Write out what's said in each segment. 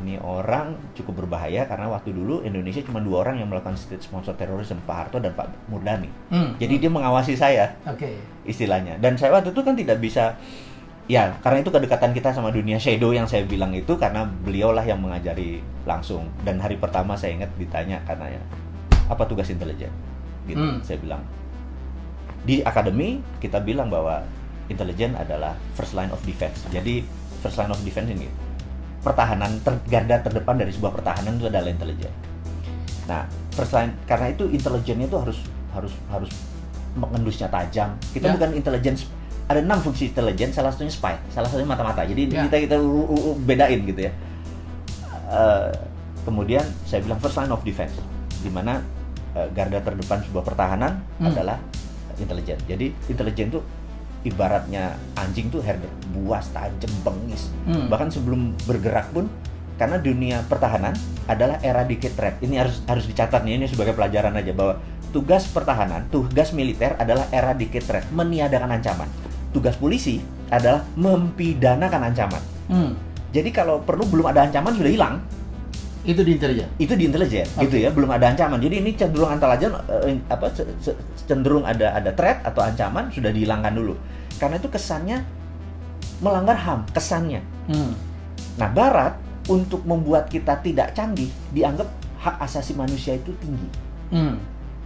ini orang cukup berbahaya karena waktu dulu Indonesia cuma 2 orang yang melakukan state sponsor terorisme, Pak Harto dan Pak Murdani. Jadi dia mengawasi saya, istilahnya. Dan saya waktu itu kan tidak bisa, ya karena itu kedekatan kita sama dunia shadow yang saya bilang itu karena beliaulah yang mengajari langsung. Dan hari pertama saya ingat ditanya karena ya, apa tugas intelijen? Gitu, saya bilang. Di akademi kita bilang bahwa intelijen adalah first line of defense. Jadi first line of defense ini pertahanan garda terdepan dari sebuah pertahanan itu adalah intelijen. Nah, first line karena itu intelijennya itu harus mengendusnya tajam. Kita bukan intelijen, ada 6 fungsi intelijen, salah satunya spy, salah satunya mata-mata. Jadi kita bedain gitu ya. Kemudian saya bilang first line of defense, di mana garda terdepan sebuah pertahanan adalah intelijen. Jadi intelijen itu ibaratnya anjing tuh herder, buas, tajam, bengis. Bahkan sebelum bergerak pun, karena dunia pertahanan adalah eradicate threat. Ini harus dicatat nih, ini sebagai pelajaran aja bahwa tugas pertahanan, tugas militer adalah eradicate threat, meniadakan ancaman. Tugas polisi adalah mempidanakan ancaman. Jadi kalau perlu belum ada ancaman sudah hilang. Itu di intelijen. Itu di intelijen, gitu ya, belum ada ancaman. Jadi ini cenderung cenderung ada threat atau ancaman sudah dihilangkan dulu. Karena itu kesannya melanggar HAM, kesannya. Nah, Barat untuk membuat kita tidak canggih dianggap hak asasi manusia itu tinggi.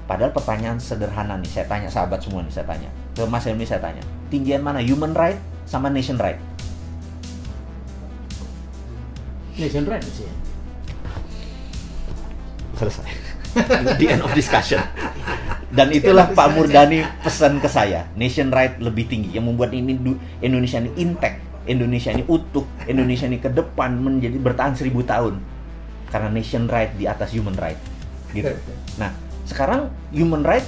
Padahal pertanyaan sederhana nih, saya tanya sahabat semua nih, saya tanya ke Mas Helmi, saya tanya, tinggian mana human right sama nation right? Nation right sih. Selesai. The end of discussion. Dan itulah Pak Murdani pesan ke saya, nation right lebih tinggi, yang membuat ini Indonesia ini intact, Indonesia ini utuh, Indonesia ini ke depan menjadi bertahan 1000 tahun karena nation right di atas human right, gitu. Nah, sekarang human right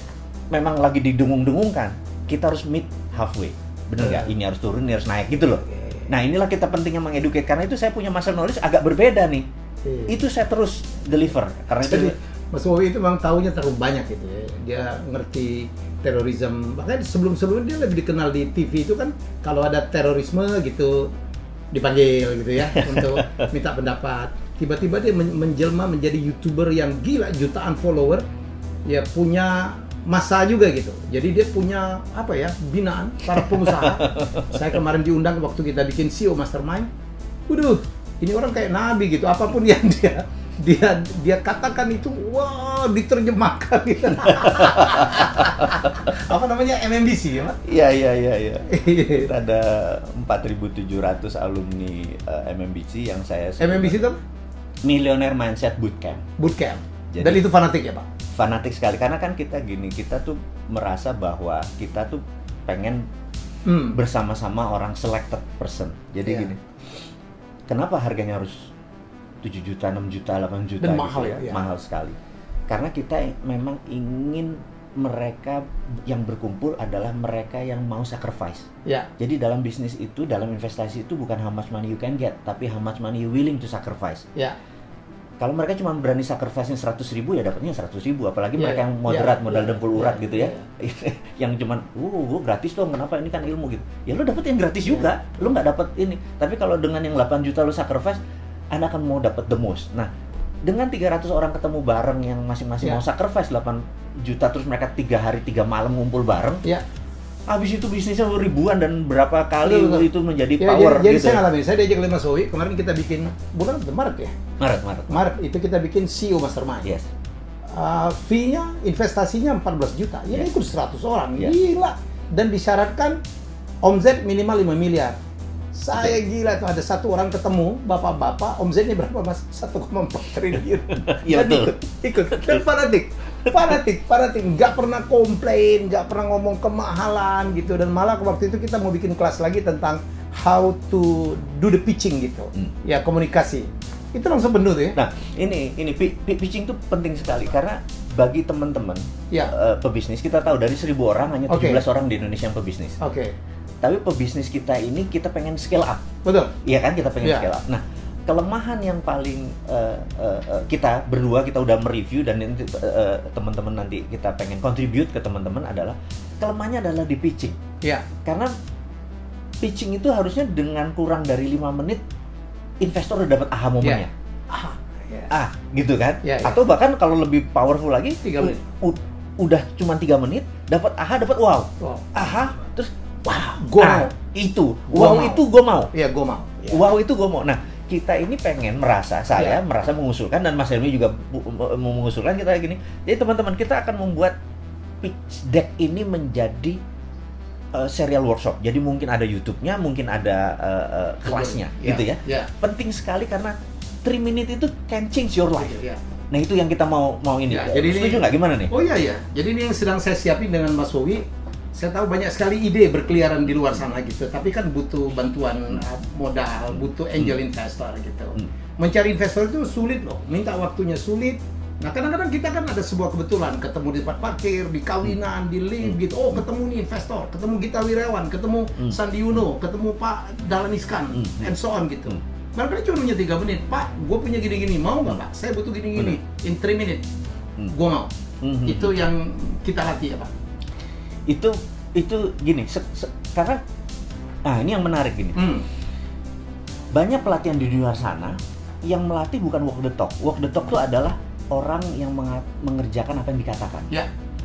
memang lagi didengung-dengungkan, kita harus meet halfway, bener nggak? Ini harus turun, ini harus naik, gitu loh. Nah, inilah kita pentingnya mengedukasi, karena itu saya punya muscle knowledge agak berbeda nih. Itu saya terus deliver karena jadi, itu Mas Wowi itu memang tahunya terlalu banyak gitu ya. Dia ngerti terorisme. Bahkan sebelum-sebelumnya dia lebih dikenal di TV itu kan kalau ada terorisme gitu dipanggil gitu ya untuk minta pendapat. Tiba-tiba dia menjelma menjadi YouTuber yang gila, jutaan follower. Ya punya masa juga gitu. Jadi dia punya apa ya, binaan para pengusaha. Saya kemarin diundang waktu kita bikin CEO Mastermind. Waduh, ini orang kayak nabi gitu, apapun yang dia katakan itu, wah, diterjemahkan gitu. Apa namanya, MMBC ya, Pak? Iya. Ada 4.700 alumni MMBC yang saya MMBC itu Millionaire Mindset Bootcamp. Dan itu fanatik ya, Pak? Fanatik sekali, karena kan kita gini, kita tuh merasa bahwa kita tuh pengen bersama-sama orang selected person. Jadi gini, kenapa harganya harus 7 juta, 6 juta, 8 juta? Dan gitu mahal ya? Mahal sekali. Karena kita memang ingin mereka yang berkumpul adalah mereka yang mau sacrifice. Jadi dalam bisnis itu, dalam investasi itu bukan how much money you can get, tapi how much money you willing to sacrifice. Kalau mereka cuma berani sacrifice-nya 100.000 ya dapatnya 100.000, apalagi mereka yang moderat, modal dengkul urat gitu ya. Yang cuman gratis dong, kenapa, ini kan ilmu gitu. Ya lu dapat yang gratis juga, lu nggak dapat ini. Tapi kalau dengan yang 8 juta lu sacrifice, Anda akan mau dapat the most. Nah, dengan 300 orang ketemu bareng yang masing-masing mau sacrifice 8 juta, terus mereka 3 hari 3 malam ngumpul bareng. Habis itu bisnisnya ribuan dan berapa kali itu menjadi power. Jadi gitu. saya ngalamin, saya diajak oleh Mas Wowi, kemarin kita bikin bulan Maret ya? Maret itu kita bikin CEO Mastermind. Fee-nya, investasinya 14 juta. Ya ikut 100 orang, gila. Dan disyaratkan omzet minimal 5 miliar. Saya gila tuh, ada satu orang ketemu, bapak-bapak, omzetnya berapa Mas? 1,4 triliun. Iya betul. Ikut. Dan fanatik, nggak pernah komplain, nggak pernah ngomong kemahalan gitu. Dan malah waktu itu kita mau bikin kelas lagi tentang how to do the pitching gitu. Ya, komunikasi. Itu langsung penuh tuh ya. Nah, ini pitching tuh penting sekali karena bagi teman-teman pebisnis, kita tahu dari 1.000 orang hanya 17 orang di Indonesia yang pebisnis. Tapi pebisnis kita ini kita pengen scale up. Betul. Iya kan, kita pengen scale up. Nah, kelemahan yang paling kita berdua kita udah mereview dan nanti teman-teman nanti kita pengen contribute ke teman-teman adalah kelemahannya adalah di pitching. Karena pitching itu harusnya dengan kurang dari 5 menit investor udah dapat aha momennya. gitu kan? Atau bahkan kalau lebih powerful lagi 3 menit. Udah cuma 3 menit dapat dapat wow. Terus itu gue mau. Iya, gue mau. Wow itu gue mau. Nah, kita ini pengen saya merasa mengusulkan, dan Mas Helmi juga mengusulkan kita gini. Jadi teman-teman, kita akan membuat pitch deck ini menjadi serial workshop. Jadi mungkin ada YouTube-nya, mungkin ada kelasnya, gitu ya. Penting sekali karena 3 minutes itu can change your life. Nah, itu yang kita mau ini. Jadi setuju nggak, gimana nih? Oh iya. Jadi ini yang sedang saya siapin dengan Mas Wowi. Saya tahu banyak sekali ide berkeliaran di luar sana gitu, tapi kan butuh bantuan modal, butuh angel investor gitu. Mencari investor itu sulit loh, minta waktunya sulit. Nah, kadang-kadang kita kan ada sebuah kebetulan ketemu di tempat parkir, di kawinan, di lift gitu. Oh, ketemu nih investor, ketemu Gita Wirawan, ketemu Sandi Uno, ketemu Pak Dahlan Iskan, and so on gitu. Mereka cuma punya 3 menit, Pak, gue punya gini-gini, mau nggak Pak? Saya butuh gini-gini, in 3 minutes, gue mau. Itu yang kita latih ya Pak. Itu gini, karena ini yang menarik gini. Banyak pelatihan di luar sana yang melatih bukan walk the talk. Walk the talk itu adalah orang yang mengerjakan apa yang dikatakan.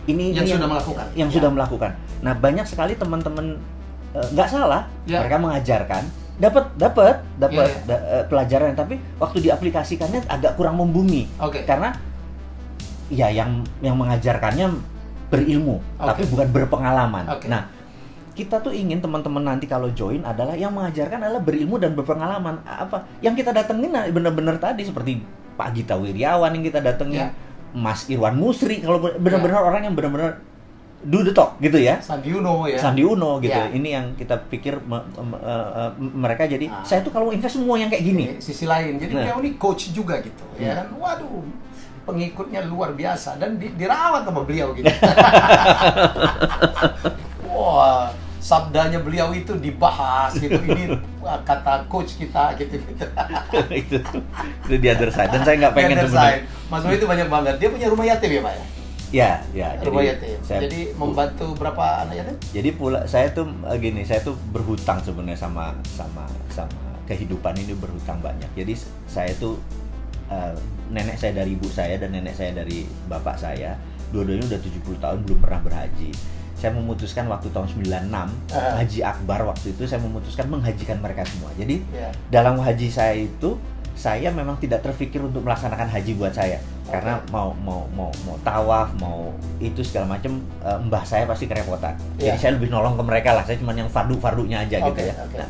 Ini yang sudah melakukan. Yang sudah melakukan. Nah, banyak sekali teman-teman nggak salah, mereka mengajarkan, dapat pelajaran, tapi waktu diaplikasikannya agak kurang membumi. Karena ya yang mengajarkannya berilmu, tapi bukan berpengalaman. Nah, kita tuh ingin teman-teman nanti kalau join adalah yang mengajarkan adalah berilmu dan berpengalaman. Apa yang kita datengin benar-benar tadi seperti Pak Gita Wirjawan yang kita datengin, Mas Irwan Musri, kalau benar-benar orang yang benar-benar do the talk gitu ya. Sandi Uno ya. Sandi Uno gitu. Ini yang kita pikir mereka jadi saya tuh kalau invest semua yang kayak gini. Sisi lain. Jadi beliau ini coach juga gitu. Ya kan. Waduh, pengikutnya luar biasa dan dirawat sama beliau gitu. Wah, sabdanya beliau itu dibahas gitu. Ini kata coach kita gitu. itu di other side. Dan saya nggak pengen sebenarnya. Mas Wowi itu banyak banget. Dia punya rumah yatim ya Pak ya? Ya. Rumah yatim. Jadi membantu berapa anak yatim? Jadi saya tuh berhutang sebenarnya sama kehidupan ini, berhutang banyak. Jadi saya tuh nenek saya dari ibu saya dan nenek saya dari bapak saya, dua-duanya udah 70 tahun belum pernah berhaji. Saya memutuskan waktu tahun 96 Haji Akbar, waktu itu saya memutuskan menghajikan mereka semua. Jadi dalam haji saya itu saya memang tidak terpikir untuk melaksanakan haji buat saya, karena mau tawaf, mau itu segala macam, mbah saya pasti kerepotan. Jadi saya lebih nolong ke mereka lah. Saya cuma yang fardunya aja gitu ya. Nah,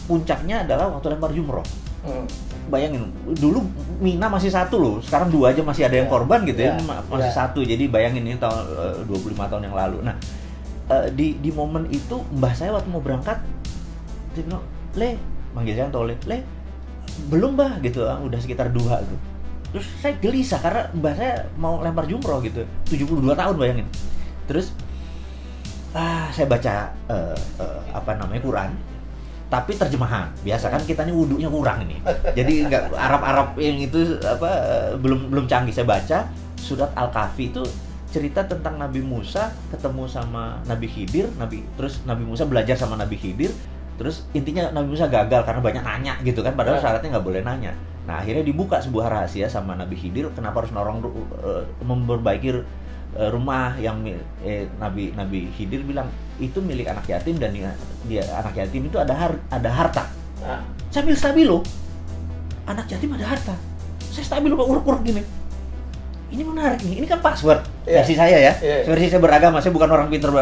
puncaknya adalah waktu lempar jumroh. Bayangin, dulu Mina masih 1 loh, sekarang 2 aja masih ada yang korban gitu ya, masih 1. Jadi bayangin ini tahun 25 tahun yang lalu. Nah, di momen itu mbah saya waktu mau berangkat dia bilang, "Le," manggil saya Tole, "Le, belum mbah," gitu, udah sekitar 2 gitu. Terus saya gelisah karena mbah saya mau lempar jumroh gitu, 72 tahun bayangin. Terus saya baca Quran, tapi terjemahan. Biasa kan kita nih wudunya kurang ini. Jadi nggak Arab yang itu belum canggih. Saya baca surat Al-Kahfi, itu cerita tentang Nabi Musa ketemu sama Nabi Khidir, terus Nabi Musa belajar sama Nabi Khidir. Terus intinya Nabi Musa gagal karena banyak nanya gitu kan, padahal syaratnya nggak boleh nanya. Nah, akhirnya dibuka sebuah rahasia sama Nabi Khidir, kenapa harus memperbaiki rumah yang Nabi Khidir bilang itu milik anak yatim, dan dia anak yatim itu ada harta. Saya stabil loh, anak yatim ada harta. Saya stabil loh, uruk-uruk gini. Ini menarik nih, ini kan password versi saya ya. Versi saya beragama, saya bukan orang pinter,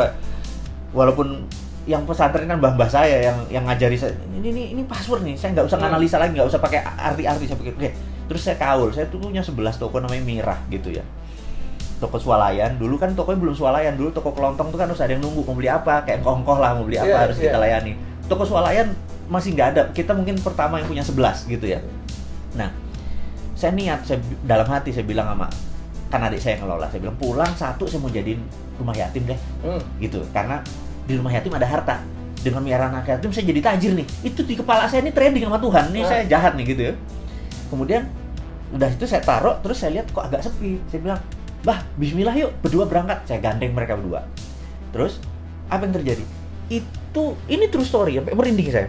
walaupun yang pesantren kan mbah-mbah saya yang ngajari saya, ini password nih, saya nggak usah analisa lagi, nggak usah pakai arti-arti. Saya pikir, oke. Terus saya kaul, saya tuh punya 11 toko namanya Mirah gitu ya. Toko swalayan, dulu kan tokonya belum swalayan, dulu toko kelontong tuh kan harus ada yang nunggu, mau beli apa, kayak kongkoh lah, mau beli apa harus kita layani. Toko swalayan masih nggak ada, kita mungkin pertama yang punya 11 gitu ya. Nah, saya niat, dalam hati saya bilang sama, kan adik saya yang ngelola, saya bilang pulang 1 saya mau jadiin rumah yatim deh, gitu, karena di rumah yatim ada harta. Dengan miara anak yatim saya jadi tajir nih. Itu di kepala saya ini trading sama Tuhan, nih saya jahat nih gitu ya. Kemudian udah itu saya taruh, terus saya lihat kok agak sepi. Saya bilang, "Bah, bismillah yuk, berdua berangkat." Saya gandeng mereka berdua. Terus apa yang terjadi? Ini true story, sampai merinding saya.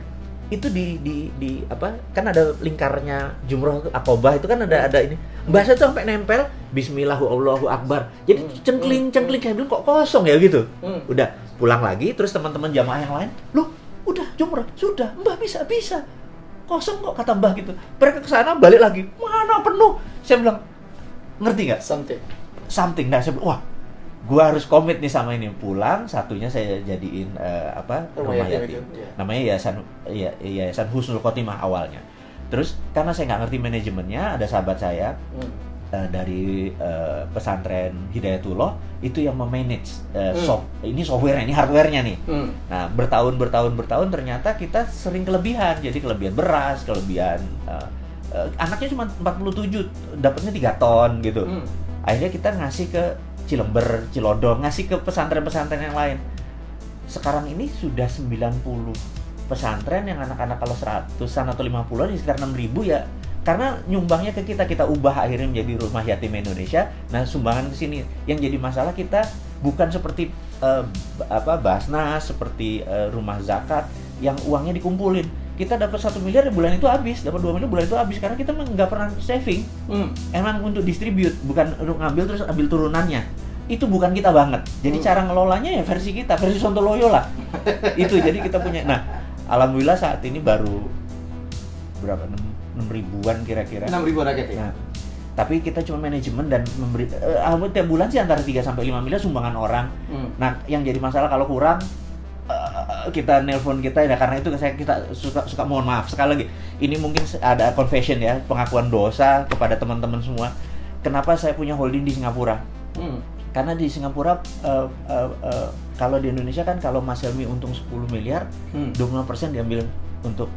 itu di apa kan ada lingkarnya jumroh Aqobah itu kan ada ini bahasa tuh sampai nempel Bismillahu Allahu Akbar jadi cengkling saya bilang kok kosong ya gitu. Udah pulang lagi terus teman-teman jamaah yang lain loh udah jumroh sudah Mbah bisa kosong kok kata Mbah gitu. Mereka kesana balik lagi mana penuh. Saya bilang ngerti nggak something. Nah saya bilang wah gua harus komit nih sama ini. Pulang satunya saya jadiin rumah yatim. Namanya Yayasan Husnul Khotimah awalnya. Terus karena saya nggak ngerti manajemennya, ada sahabat saya dari pesantren Hidayatullah itu yang memanage ini software-nya, ini hardware-nya nih. Nah bertahun ternyata kita sering kelebihan. Jadi kelebihan beras, kelebihan anaknya cuma 47, dapatnya 3 ton gitu. Akhirnya kita ngasih ke Cilember, Cilodong, ngasih ke pesantren-pesantren yang lain. Sekarang ini sudah 90 pesantren yang anak-anak kalau 100-an atau 50-an sekitar 6.000 ya. Karena nyumbangnya ke kita ubah akhirnya menjadi Rumah Yatim Indonesia. Nah, sumbangan ke sini. Yang jadi masalah kita bukan seperti Basnas, seperti rumah zakat yang uangnya dikumpulin. Kita dapat 1 miliar bulan itu habis, dapat 2 miliar bulan itu habis karena kita nggak pernah saving. Emang untuk distribute, bukan untuk ngambil terus ambil turunannya. Itu bukan kita banget. Jadi cara ngelolanya ya versi kita, versi Sontoloyo lah. Itu jadi kita punya. Nah, alhamdulillah saat ini baru berapa 6 ribuan kira-kira. 6 ribuan rakyat ya. Nah, tapi kita cuma manajemen dan memberi tiap bulan sih antara 3 sampai 5 miliar sumbangan orang. Nah, yang jadi masalah kalau kurang kita nelpon kita ya karena itu kita suka mohon maaf sekali lagi ini mungkin ada confession ya pengakuan dosa kepada teman-teman semua. Kenapa saya punya holding di Singapura? Karena di Singapura kalau di Indonesia kan kalau Mas Helmi untung 10 miliar 25% diambil untuk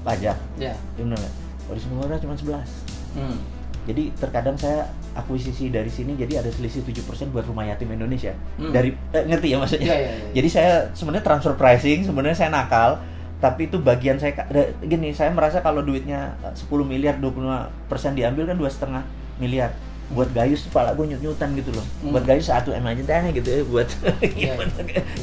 pajak. Ya. Benar nggak? Kalau di Singapura cuma 11. Jadi terkadang saya akuisisi dari sini jadi ada selisih 7% buat Rumah Yatim Indonesia. Dari ngerti ya maksudnya? Ya. Jadi saya sebenarnya transfer pricing, sebenarnya saya nakal, tapi itu bagian saya gini, saya merasa kalau duitnya 10 miliar 25% diambil kan 2,5 miliar. Buat gayus kepala gue nyut-nyutan gitu loh. Buat gayus 1 M aja deh gitu ya buat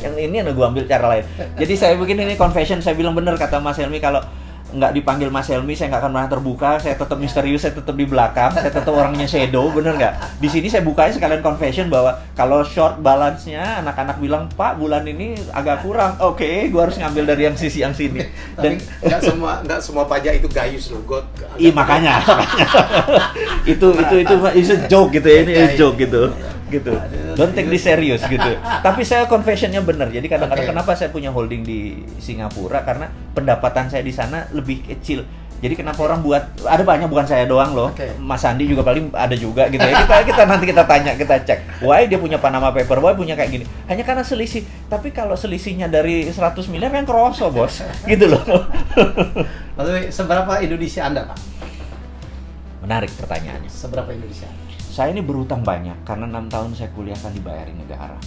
yang ini yang gue ambil cara lain. Jadi saya begini ini confession, saya bilang bener kata Mas Helmi kalau nggak dipanggil Mas Helmi, saya nggak akan pernah terbuka, saya tetap misterius, saya tetap di belakang, saya tetap orangnya shadow, bener nggak? Di sini saya bukain sekalian confession bahwa kalau short balance-nya, anak-anak bilang, Pak, bulan ini agak kurang, oke, gue harus ngambil dari yang sisi yang sini. Dan nggak semua pajak itu gayus loh, iya makanya. itu joke gitu ya, ini joke gitu. Don't take this serious gitu. Tapi saya confessionnya bener. Jadi kadang-kadang kenapa saya punya holding di Singapura karena pendapatan saya di sana lebih kecil. Jadi kenapa orang buat ada banyak bukan saya doang loh. Mas Andi juga paling ada juga gitu ya. Kita nanti kita tanya, kita cek. Why dia punya Panama Paper, why punya kayak gini. Hanya karena selisih. Tapi kalau selisihnya dari 100 miliar kan kroso, Bos. Gitu loh. Lalu seberapa Indonesia Anda, Pak? Menarik pertanyaannya. Seberapa Indonesia? Saya ini berhutang banyak karena 6 tahun saya kuliah kan dibayarin negara.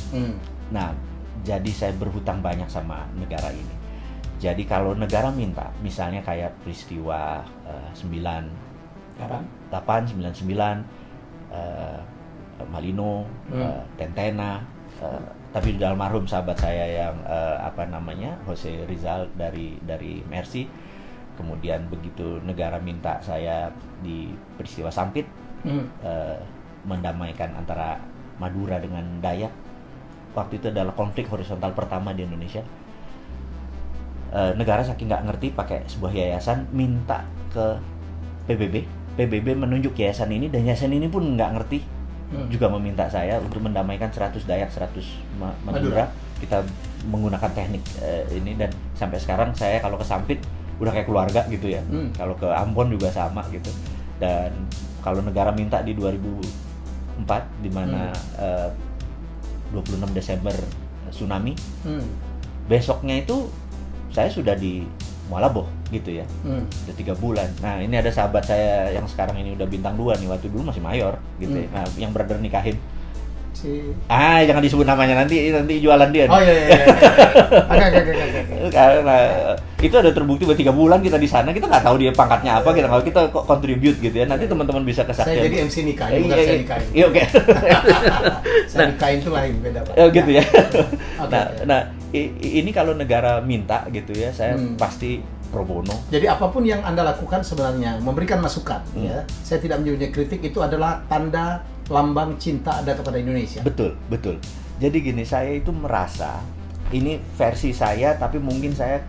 Nah, jadi saya berhutang banyak sama negara ini. Jadi kalau negara minta, misalnya kayak peristiwa 98, 99, Malino, Tentena, tapi juga almarhum sahabat saya yang Jose Rizal dari Mercy. Kemudian begitu negara minta saya di peristiwa Sampit, mendamaikan antara Madura dengan Dayak. Waktu itu adalah konflik horizontal pertama di Indonesia. Negara saking nggak ngerti pakai sebuah yayasan minta ke PBB menunjuk yayasan ini dan yayasan ini pun nggak ngerti juga meminta saya untuk mendamaikan 100 Dayak 100 Madura. Kita menggunakan teknik ini dan sampai sekarang saya kalau ke Sampit udah kayak keluarga gitu ya. Kalau ke Ambon juga sama gitu. Dan kalau negara minta di 2004 di mana 26 Desember tsunami, besoknya itu saya sudah di Malabo gitu ya. Udah 3 bulan. Nah, ini ada sahabat saya yang sekarang ini udah bintang 2 nih, waktu dulu masih mayor gitu ya. Nah, yang brother nikahin. Jangan disebut namanya nanti jualan dia. Oh iya. Karena itu ada terbukti buat 3 bulan kita di sana, kita nggak tahu dia pangkatnya apa, kita contribute gitu ya. Nanti teman-teman bisa kesaksian. Saya jadi MC nikahin, bukan saya nikahin. Iya oke. Saya nikahin itu lain, beda Pak. Gitu ya. Nah, ini kalau negara minta gitu ya, saya pasti pro bono. Jadi apapun yang Anda lakukan sebenarnya memberikan masukan, ya. Saya tidak menyebutnya kritik, itu adalah tanda lambang cinta Anda kepada Indonesia. Betul, betul. Jadi gini, saya itu merasa ini versi saya, tapi mungkin saya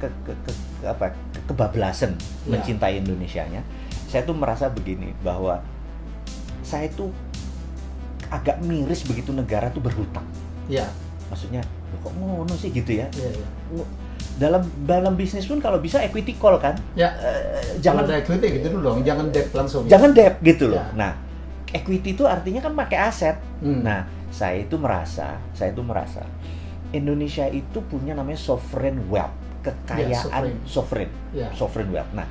kebablasan mencintai Indonesianya. Saya tuh merasa begini, bahwa saya tuh agak miris begitu negara tuh berhutang. Ya. Maksudnya, kok ngono sih gitu ya? Ya. Dalam bisnis pun kalau bisa equity call kan? Ya. Jangan ada equity gitu dulu dong, jangan debt langsung. Jangan debt gitu loh. Ya. Nah, equity itu artinya kan pakai aset. Nah, saya itu merasa Indonesia itu punya namanya sovereign wealth, kekayaan sovereign wealth. Nah,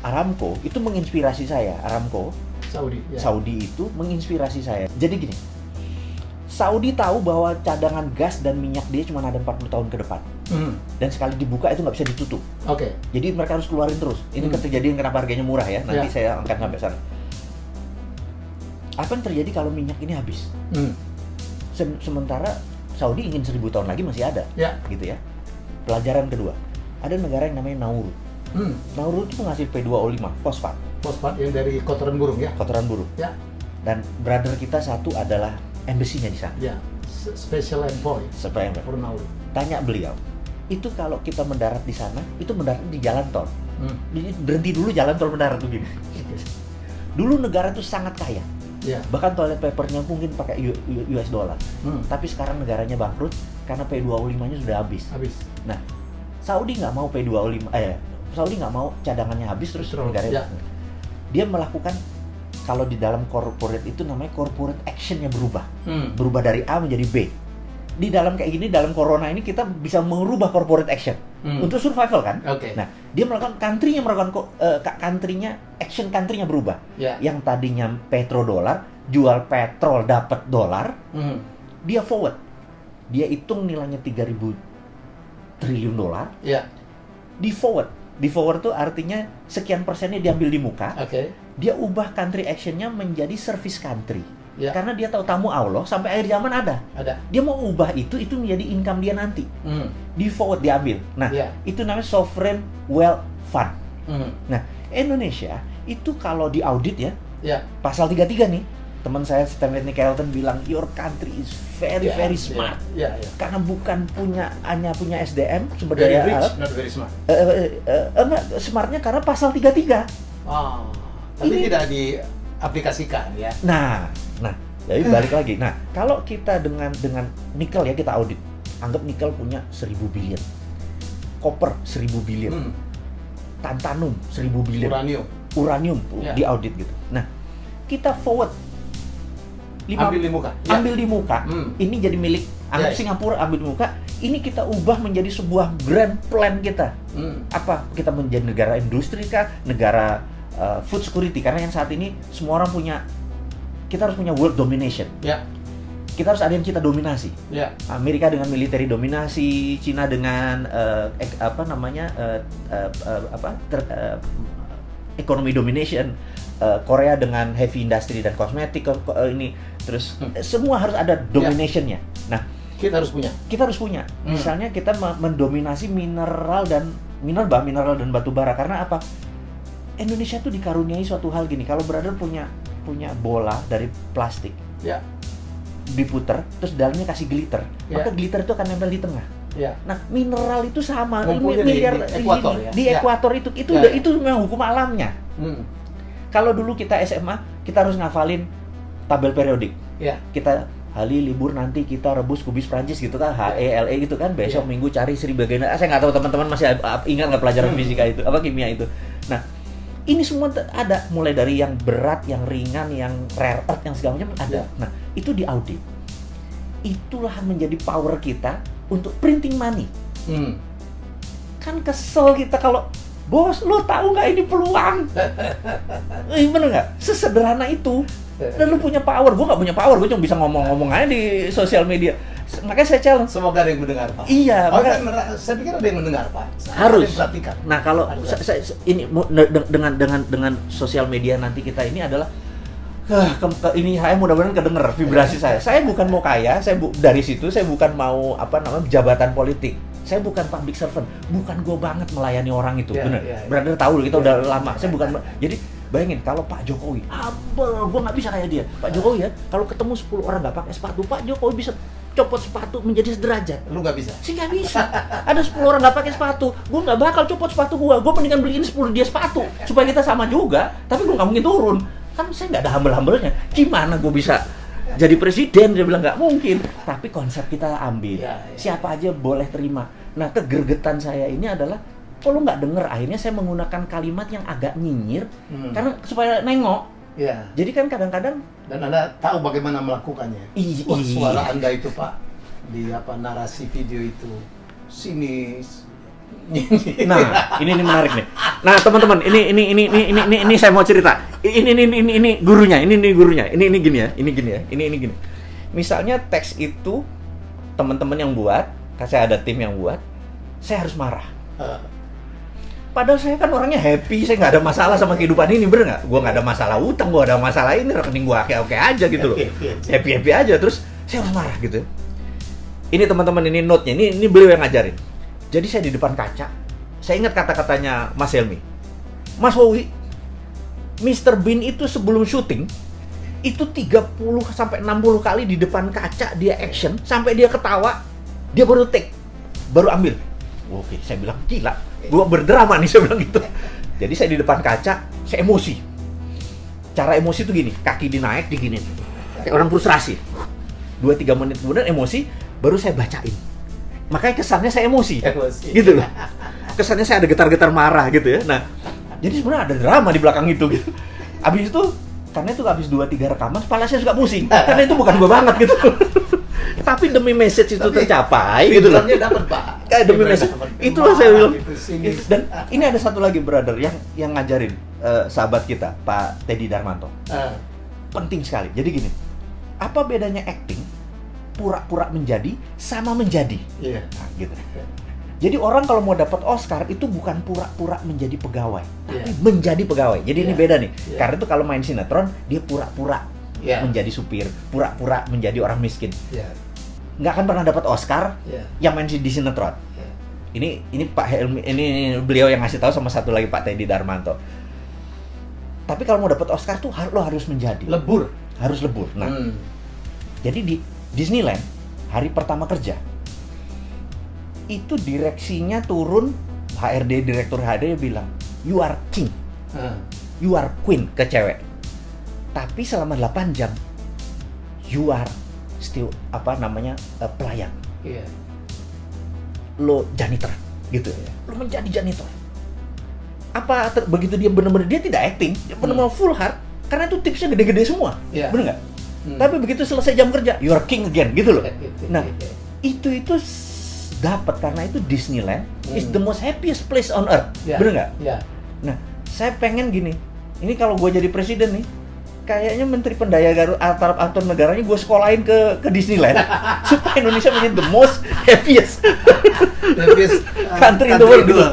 Aramco itu menginspirasi saya. Aramco Saudi itu menginspirasi saya. Jadi gini, Saudi tahu bahwa cadangan gas dan minyak dia cuma ada 40 tahun ke depan. Dan sekali dibuka itu nggak bisa ditutup. Jadi mereka harus keluarin terus. Ini kejadian kenapa harganya murah ya. Nanti saya akan sampai sana. Apa yang terjadi kalau minyak ini habis? Sementara Saudi ingin 1000 tahun lagi masih ada, gitu ya. Pelajaran kedua, ada negara yang namanya Nauru. Nauru itu menghasil P2O5, fosfat yang dari kotoran burung ya? Kotoran burung. Ya. Dan brother kita satu adalah embassy-nya di sana. Ya, special envoy. For Nauru. Tanya beliau, itu kalau kita mendarat di sana, itu mendarat di jalan tol. Berhenti dulu jalan tol mendarat begini. Dulu negara itu sangat kaya. Ya. Bahkan toilet papernya mungkin pakai US dollar. Tapi sekarang negaranya bangkrut karena P2O5-nya sudah habis. Nah, Saudi nggak mau Saudi nggak mau cadangannya habis terus negaranya. Dia melakukan, kalau di dalam corporate itu namanya corporate action-nya berubah. Berubah dari A menjadi B. Di dalam kayak gini, dalam corona ini kita bisa merubah corporate action untuk survival kan. Nah, dia melakukan country-nya country-nya berubah. Yang tadinya petrodolar, jual petrol dapat dolar, dia forward. Dia hitung nilainya 3.000 triliun dolar. Di forward. Di forward tuh artinya sekian persennya diambil di muka. Dia ubah country action-nya menjadi service country. Karena dia tahu tamu Allah sampai akhir zaman ada. Dia mau ubah itu menjadi income dia nanti. Di forward diambil. Nah, itu namanya sovereign wealth fund. Nah, Indonesia itu kalau diaudit ya, pasal 33 nih. Teman saya Stanley Kelton bilang your country is very smart. Karena bukan hanya punya SDM sumber daya alam. Not very smart. Enggak, smartnya karena pasal 33. Tapi tidak diaplikasikan ya. Nah, jadi balik lagi. Nah, kalau kita dengan nikel ya, kita audit. Anggap nikel punya 1000 billion. Copper 1000 billion. Tantalum 1000 billion. Uranium di audit gitu. Nah, kita forward ambil di muka. Ini jadi milik Singapura, ambil di muka. Ini kita ubah menjadi sebuah grand plan kita. Apa? Kita menjadi negara industri kah? Negara food security, karena yang saat ini semua orang kita harus punya world domination. Kita harus ada yang kita dominasi. Amerika dengan military dominasi, Cina dengan economy domination, Korea dengan heavy industry dan kosmetik terus semua harus ada dominationnya. Nah, kita harus punya. Misalnya kita mendominasi mineral dan batu bara. Karena apa? Indonesia tuh dikaruniai suatu hal gini. Kalau brother punya bola dari plastik, diputer, terus dalamnya kasih glitter, maka glitter itu akan nempel di tengah. Nah, mineral itu sama, miliar di ekuator itu memang hukum alamnya. Kalau dulu kita SMA, kita harus ngafalin tabel periodik. Kita hari libur nanti kita rebus kubis Prancis gitu kan, HELE gitu kan, besok minggu cari Sri bagian. Saya nggak tahu teman-teman masih ingat nggak pelajaran fisika itu, kimia itu. Nah, ini semua ada, mulai dari yang berat, yang ringan, yang rare earth, yang segala macam ada. Nah, itu diaudit. Itulah menjadi power kita untuk printing money. Kan kesel kita kalau, bos, lo tahu nggak ini peluang? Bener nggak? Sesederhana itu. Dan lo punya power. Gue nggak punya power. Gue cuma bisa ngomong-ngomong aja di sosial media. Makanya saya challenge. Semoga ada yang mendengar, Pak. Iya. Saya pikir ada yang mendengar, Pak. Harus. Nah, kalau ini dengan sosial media nanti kita ini adalah ini saya mudah-mudahan kedenger vibrasi saya. Saya bukan mau kaya, dari situ saya bukan mau jabatan politik. Saya bukan public servant, bukan gue banget melayani orang itu, bener. Brother tahu kita udah lama. Saya bukan. Jadi bayangin kalau Pak Jokowi, gue nggak bisa kayak dia. Pak Jokowi ya, kalau ketemu 10 orang nggak pakai sepatu, Pak Jokowi bisa copot sepatu menjadi sederajat. Lu nggak bisa? Sih nggak bisa. Ada 10 orang nggak pakai sepatu, gue nggak bakal copot sepatu gue. Gue mendingan beliin 10 dia sepatu supaya kita sama juga. Tapi gue nggak mungkin turun. Kan saya nggak ada humble-humblenya. Gimana gue bisa jadi presiden? Dia bilang nggak mungkin. Tapi konsep kita ambil. Siapa aja boleh terima. Nah, kegergetan saya ini adalah kalau nggak denger. Akhirnya saya menggunakan kalimat yang agak nyinyir karena supaya nengok. Ya. Jadi kan kadang-kadang dan Anda tahu bagaimana melakukannya. Wah, suara Anda itu Pak di narasi video itu sinis. Nah, ini menarik nih. Nah, teman-teman, ini saya mau cerita. Ini gurunya, ini gurunya. Ini gini ya. Ini gini. Misalnya teks itu teman-teman yang buat, saya ada tim yang buat, saya harus marah. Padahal saya kan orangnya happy, saya nggak ada masalah sama kehidupan ini, bener nggak? Gue nggak ada masalah utang, gue ada masalah ini, rekening gue oke aja gitu loh, happy aja. Terus saya harus marah gitu. Ini teman-teman, ini note-nya, ini beliau yang ngajarin. Jadi saya di depan kaca, saya ingat kata-katanya Mas Helmi, Mas Wowi, Mr. Bean itu sebelum syuting itu 30 sampai 60 kali di depan kaca dia action sampai dia ketawa, dia baru take, baru ambil. Oke, saya bilang gila, gua berdrama nih, saya bilang gitu. Jadi saya di depan kaca, saya emosi. Cara emosi tuh gini, kaki dinaik, diginin. Kayak orang frustrasi. 2-3 menit kemudian emosi, baru saya bacain. Makanya kesannya saya emosi. Gitu loh. Kesannya saya ada getar-getar marah gitu ya. Nah, jadi sebenarnya ada drama di belakang itu gitu. Abis itu, karena itu habis 2-3 rekaman, kepala saya suka pusing. Karena itu bukan gua banget gitu. Tapi demi message itu tercapai gitu loh. Dapat, Pak. Kayak demi message. Itulah saya bilang. Dan ini ada satu lagi brother yang ngajarin sahabat kita, Pak Teddy Darmanto. Penting sekali. Jadi gini. Apa bedanya acting pura-pura menjadi sama menjadi? Nah, gitu. Jadi orang kalau mau dapat Oscar itu bukan pura-pura menjadi pegawai, tapi menjadi pegawai. Jadi ini beda nih. Karena itu kalau main sinetron dia pura-pura menjadi supir, pura-pura menjadi orang miskin. Nggak akan pernah dapat Oscar yang main di sinetron. Ini Pak Helmi, ini beliau yang ngasih tahu, sama satu lagi Pak Teddy Darmanto. Tapi kalau mau dapat Oscar tuh lo harus menjadi lebur, harus lebur. Nah, jadi di Disneyland hari pertama kerja itu direksinya turun, HRD, direktur HRD bilang you are king, you are queen ke cewek. Tapi selama 8 jam you are still pelayan. Lo janitor gitu. Lo menjadi janitor. Begitu dia benar-benar, dia tidak acting, dia benar-benar full heart karena itu tipsnya gede-gede semua. Bener nggak? Tapi begitu selesai jam kerja, you are king again gitu loh. Nah, itu dapat karena itu Disneyland is the most happiest place on earth. Bener nggak? Nah, saya pengen gini. Ini kalau gue jadi presiden nih, kayaknya Menteri Pendaya Antar negaranya gue sekolahin ke Disneyland supaya Indonesia menjadi the most happiest country in the world gitu.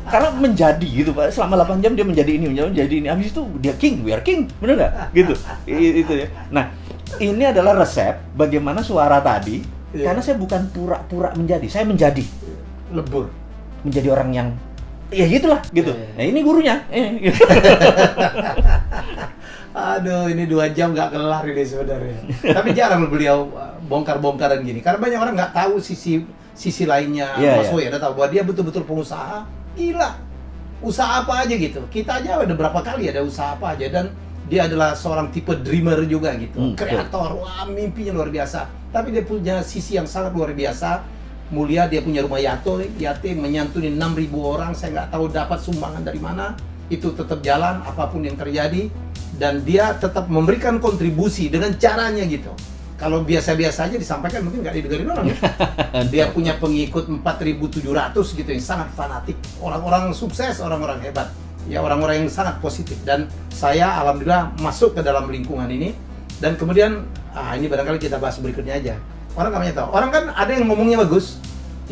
Karena menjadi gitu Pak, selama 8 jam dia menjadi ini, habis itu dia king, we are king, bener nggak? Gitu. Itu ya. Nah, ini adalah resep bagaimana suara tadi. Karena saya bukan pura-pura menjadi, saya menjadi lebur, menjadi orang yang ya gitulah gitu. Nah, ini gurunya. Aduh, ini 2 jam nggak kelar ini sebenarnya. Tapi jarang beliau bongkar-bongkaran gini, karena banyak orang nggak tahu sisi lainnya. Mas Woy ada tahu bahwa dia betul-betul pengusaha. Gila, usaha apa aja gitu. Kita aja ada berapa kali ada usaha apa aja, dan dia adalah seorang tipe dreamer juga gitu, kreator. Wah, mimpinya luar biasa. Tapi dia punya sisi yang sangat luar biasa. Mulia, dia punya rumah yatim, menyantuni 6.000 orang. Saya nggak tahu dapat sumbangan dari mana. Itu tetap jalan apapun yang terjadi, dan dia tetap memberikan kontribusi dengan caranya gitu. Kalau biasa-biasa aja disampaikan mungkin nggak didengarin orang ya. Dia punya pengikut 4.700 gitu yang sangat fanatik. Orang-orang sukses, orang-orang hebat. Ya, orang-orang yang sangat positif. Dan saya alhamdulillah masuk ke dalam lingkungan ini. Dan kemudian, ini barangkali kita bahas berikutnya aja. Orang nggak banyak tahu. Orang kan ada yang ngomongnya bagus,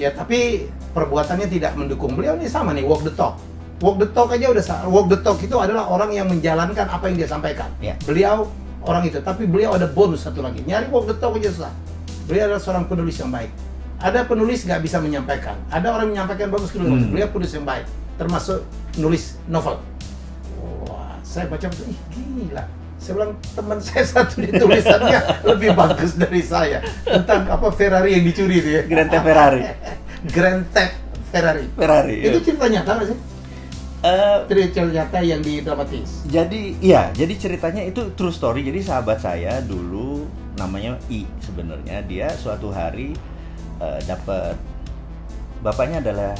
ya, tapi perbuatannya tidak mendukung. Beliau ini sama nih, walk the talk. Walk the talk aja udah salah. Walk the talk itu adalah orang yang menjalankan apa yang dia sampaikan. Beliau orang itu, tapi beliau ada bonus satu lagi. Nyari walk the talk aja susah. Beliau adalah seorang penulis yang baik. ada penulis nggak bisa menyampaikan, ada orang menyampaikan bagus penulis, beliau penulis yang baik, termasuk nulis novel. Wah, saya baca betul, ih gila. Saya bilang teman saya satu di tulisannya lebih bagus dari saya tentang apa Ferrari yang dicuri itu ya. Grand Theft Ferrari. Grand Theft Ferrari. Ferrari. Itu ya. cerita nyata nggak sih? Cerita nyata yang didramatis. Jadi iya, jadi ceritanya itu true story. Jadi sahabat saya dulu namanya I sebenarnya, dia suatu hari dapat, bapaknya adalah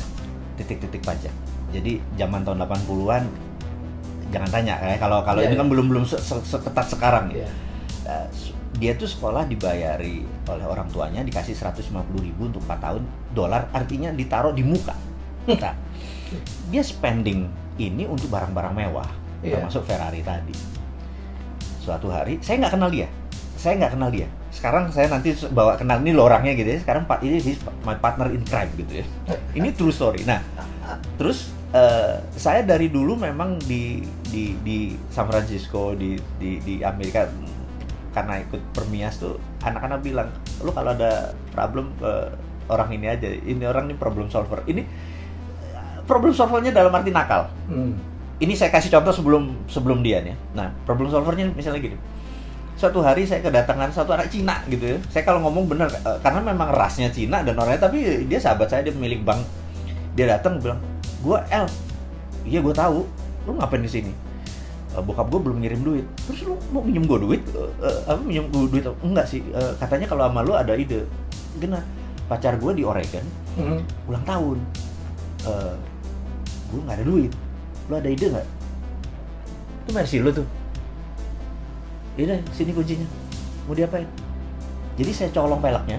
titik-titik pajak. Jadi zaman tahun 80-an jangan tanya kalau ini kan belum seketat sekarang ya. Dia tuh sekolah dibayari oleh orang tuanya, dikasih 150.000 untuk 4 tahun, dolar artinya ditaruh di muka. Nah, dia spending ini untuk barang-barang mewah, termasuk Ferrari tadi. Suatu hari saya nggak kenal dia. Sekarang saya nanti bawa kenal ini lo orangnya gitu ya. Sekarang ini my partner in crime gitu ya. Ini true story. Nah, terus saya dari dulu memang di San Francisco di Amerika, karena ikut Permias tuh anak-anak bilang, lu kalau ada problem ke orang ini aja, ini orang ini problem solver. Ini problem solvernya dalam arti nakal. Ini saya kasih contoh sebelum dia nih. Nah, problem solvernya misalnya gini. Suatu hari saya kedatangan satu anak Cina gitu ya. Saya kalau ngomong bener karena memang rasnya Cina dan orangnya, tapi dia sahabat saya, dia pemilik bank. Dia datang bilang, "Gua El." "Iya, gua tahu. Lu ngapain di sini?" "Bokap gue belum ngirim duit." "Terus lu mau minjem gue duit?" Minjem gue duit?" "Enggak sih, katanya kalau sama lu ada ide." "Gimana?" "Pacar gue di Oregon, ulang tahun. Gue nggak ada duit. Lu ada ide nggak?" "Itu mercy lu tuh." "Yaudah, sini kuncinya. Mau diapain?" Jadi saya colong peleknya,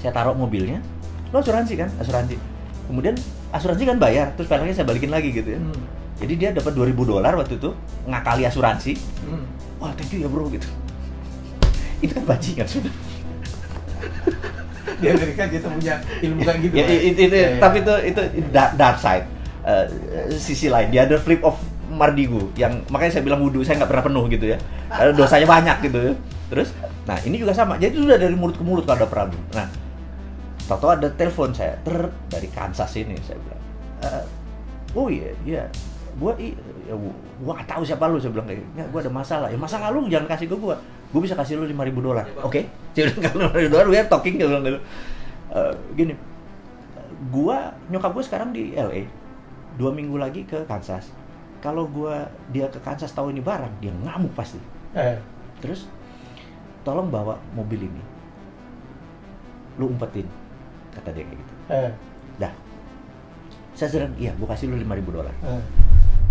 saya taruh mobilnya. "Lo asuransi kan?" "Asuransi." Kemudian asuransi kan bayar, terus peleknya saya balikin lagi gitu ya. Jadi dia dapat $2.000 waktu itu, ngakali asuransi. "Wah, thank you ya bro," gitu. Itu kan bajingan sudah. Di Amerika kita punya ilmu kayak gitu. Tapi itu dark side, sisi lain. Dia ada flip of Mardigu, yang makanya saya bilang wudhu saya nggak pernah penuh gitu ya. Karena dosanya banyak gitu ya. Terus, nah ini juga sama. Jadi sudah dari mulut ke mulut kalau ada problem. Nah, tahu-tahu ada telepon saya dari Kansas ini, saya bilang, "Oh iya, gua nggak tahu siapa lu." Saya bilang kayak, "Nggak, gua ada masalah." "Ya masalah lu jangan kasih ke gua bisa kasih lu $5.000. "Oke." Saya bilang, "Kalau $5.000 we are talking," dia bilang gitu. Gini, nyokap gua sekarang di LA, 2 minggu lagi ke Kansas. Kalau dia ke Kansas tahu ini barang, dia ngamuk pasti. Terus, "Tolong bawa mobil ini, lu umpetin," kata dia kayak gitu. Dah, saya sedang, "Iya, gua kasih lu $5.000.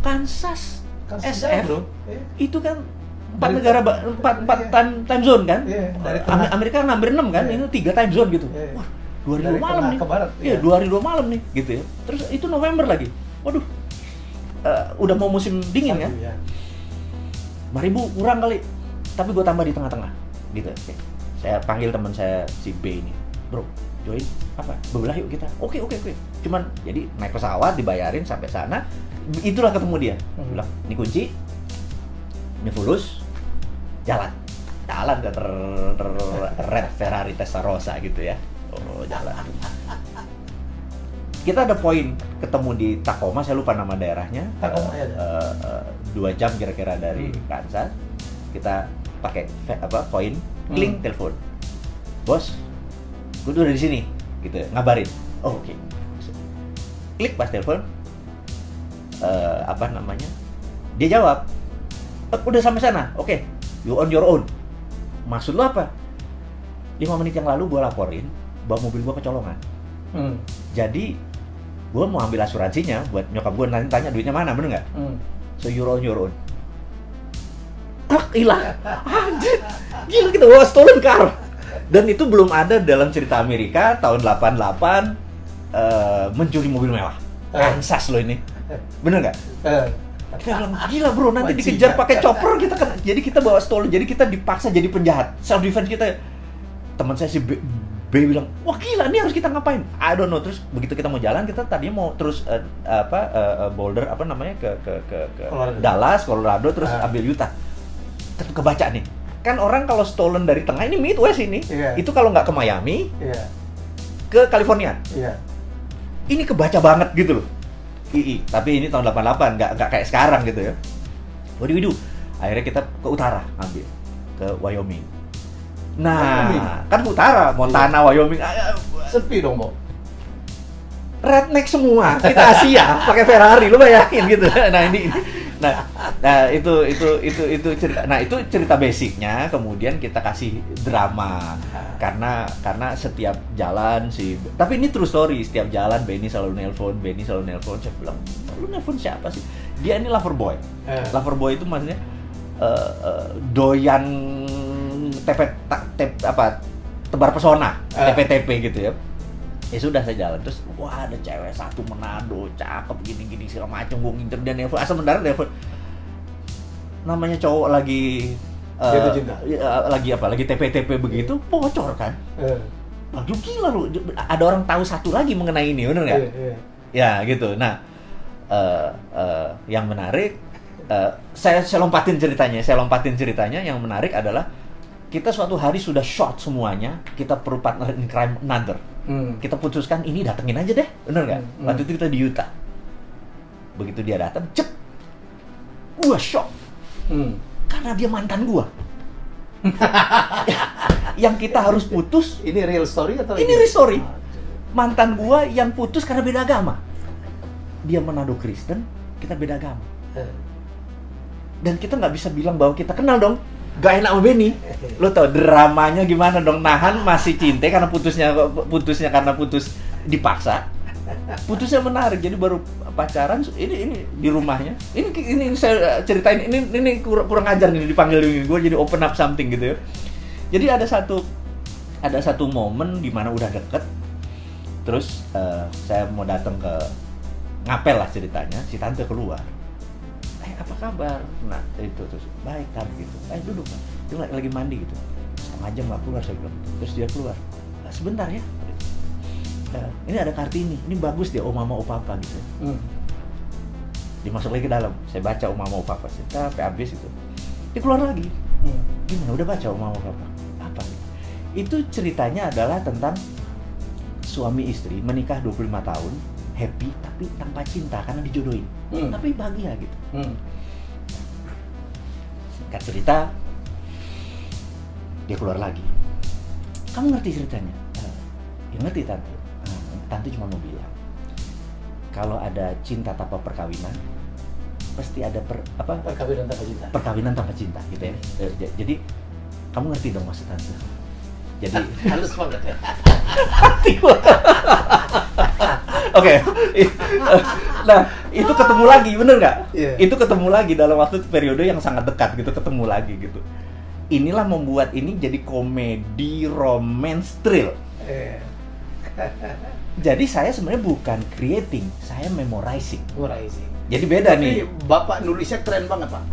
Kansas SF bro, itu kan 4 negara, 4 time zone kan. Amerika kan hampir 6 kan, ini 3 time zone gitu. Wah, 2 hari 2 malam nih. Iya, 2 hari 2 malam nih gitu ya. Terus itu November lagi. Waduh, udah mau musim dingin kan. 5.000 kurang kali, tapi gue tambah di tengah-tengah gitu. Oke. Saya panggil teman saya si B ini, "Bro, join apa? Bebelah yuk kita." Oke. Cuman jadi naik pesawat, dibayarin sampai sana, itulah ketemu dia. Bilang, "Ini kunci, ini fulus, jalan ke Red Ferrari Testarossa gitu ya." Oh, jalan. Kita ada poin ketemu di Tacoma, saya lupa nama daerahnya. 2 jam kira-kira dari Kansas. Kita pakai poin, kling, telepon. "Bos, gue tuh udah di sini," gitu, ngabarin. "Oh, oke." Klik pas telepon, dia jawab, "Udah sampai sana." "Oke, you on your own." "Maksud lo apa?" 5 menit yang lalu gue laporin bahwa mobil gue kecolongan. Jadi gue mau ambil asuransinya buat nyokap gue, nanti tanya duitnya mana, bener nggak? "So you're on your own." Hilang. Anjir, gila, kita bawa stolen car. Dan itu belum ada dalam cerita Amerika tahun 88 mencuri mobil mewah. Kansas lo ini, bener nggak? Kita bilang, "Gila bro, nanti dikejar pakai chopper kita kan." Jadi kita bawa stolen, jadi kita dipaksa jadi penjahat. Self defense kita. Teman saya si B bilang, "Wah gila, ini harus kita ngapain?" I don't know. Terus begitu kita mau jalan, kita tadinya mau terus Boulder ke Dallas, Colorado, terus ambil Utah. Kebaca nih, kan orang kalau stolen dari tengah ini Midwest ini, itu kalau nggak ke Miami, ke California. Iya. Ini kebaca banget gitu loh. Tapi ini tahun 88, nggak kayak sekarang gitu ya. What do we do? Akhirnya kita ke utara ambil, ke Wyoming. Nah, kan utara, Montana, Wyoming. Sepi dong, Bo. Redneck semua, kita Asia pakai Ferrari, lu bayangin gitu. Nah itu cerita. Nah itu cerita basicnya. Kemudian kita kasih drama karena setiap jalan sih. Tapi ini true story. Setiap jalan Benny selalu nelpon. Saya bilang, lu nelpon siapa sih? Dia ini lover boy. Lover boy itu maksudnya doyan tebar pesona, TP gitu ya. Ya sudah, saya jalan terus, wah ada cewek satu Manado, cakep gini segala macam, gue nginter dia nelfon, asal mendarat nelfon. Namanya cowok lagi lagi TP begitu, bocor kan. Aduh gila lu, ada orang tahu satu lagi mengenai ini, bener nggak? Ya gitu. Nah, yang menarik, saya lompatin ceritanya. Yang menarik adalah kita suatu hari sudah short semuanya, kita perlu partner in crime another. Kita putuskan ini datengin aja deh, bener nggak? Waktu itu kita di Utah. Begitu dia datang, cep, gua shock, karena dia mantan gua. Yang kita harus putus. Ini real story atau ini real story? Mantan gua yang putus karena beda agama. Dia Manado Kristen, kita beda agama. Dan kita nggak bisa bilang bahwa kita kenal dong. Gak enak sama Benny. Lo tau dramanya gimana dong, nahan masih cinta karena putusnya karena putus dipaksa. Putusnya menarik, jadi baru pacaran ini di rumahnya. Ini saya ceritain, ini kurang ajar nih dipanggil gue jadi open up something gitu ya. Jadi ada satu momen di mana udah deket. Terus saya mau datang ke ngapel lah ceritanya, si tante keluar. Apa kabar? Nah, itu terus baik kan gitu. Duduk kan. Dia lagi mandi gitu. Setengah jam nggak keluar, saya bilang. Terus dia keluar. Sebentar ya. Ini ada Kartini. Ini bagus dia, Mama Papa gitu. Dia masuk lagi ke dalam. Saya baca Mama Papa. Sampai habis itu. Dia keluar lagi. Gimana? Udah baca Mama Papa? Apa? Itu ceritanya adalah tentang suami istri menikah 25 tahun. Happy tapi tanpa cinta karena dijodohin. Tapi bahagia gitu. Singkat cerita, dia keluar lagi. Kamu ngerti ceritanya? Ya ngerti tante. Tante cuma mau bilang, kalau ada cinta tanpa perkawinan, pasti ada perkawinan tanpa cinta gitu ya. Jadi kamu ngerti dong maksud tante. Jadi halus banget ya. Oke. Nah, itu ketemu lagi, bener nggak? Yeah. Itu ketemu lagi dalam waktu periode yang sangat dekat gitu, ketemu lagi gitu. Inilah membuat ini jadi komedi romance thrill. Jadi saya sebenarnya bukan creating, saya memorizing. Jadi beda nih. Bapak nulisnya keren banget, Pak.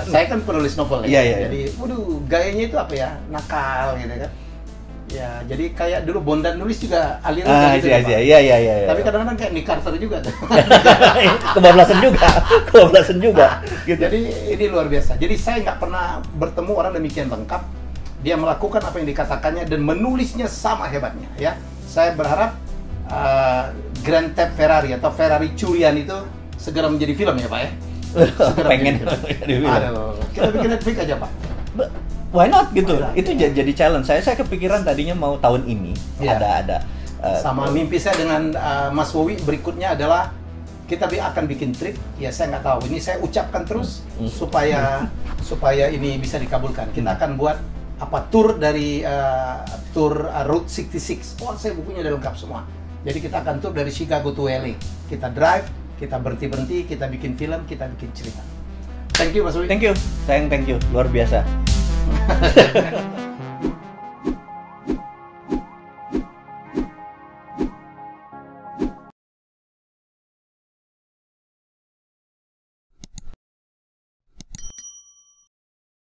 Saya kan penulis novel ya. Jadi, waduh, gayanya itu apa ya? Nakal gitu kan. Ya, jadi kayak dulu Bondan nulis juga aliran gitu ya, Pak. Iya. Tapi kadang-kadang kayak Nick Carter juga tuh. Kebablasan juga. Gitu. Jadi ini luar biasa. Jadi saya nggak pernah bertemu orang demikian lengkap. Dia melakukan apa yang dikatakannya dan menulisnya sama hebatnya. Ya, saya berharap Grand Theft Ferrari atau Ferrari curian itu segera menjadi film ya, Pak ya. Pengen. Aduh, kita bikin Netflix aja, Pak. Why not gitu? Itu jadi challenge. Saya kepikiran tadinya mau tahun ini ada sama mimpi saya dengan Mas Wowi berikutnya adalah kita akan bikin trip. Ya saya nggak tahu. Ini saya ucapkan terus supaya ini bisa dikabulkan. Kita akan buat tour dari tour Route 66. Oh, saya bukunya udah lengkap semua. Jadi kita akan tour dari Chicago to LA. Kita drive, kita berhenti, kita bikin film, kita bikin cerita. Thank you Mas Wowi. Thank you. Sayang, thank you. Luar biasa.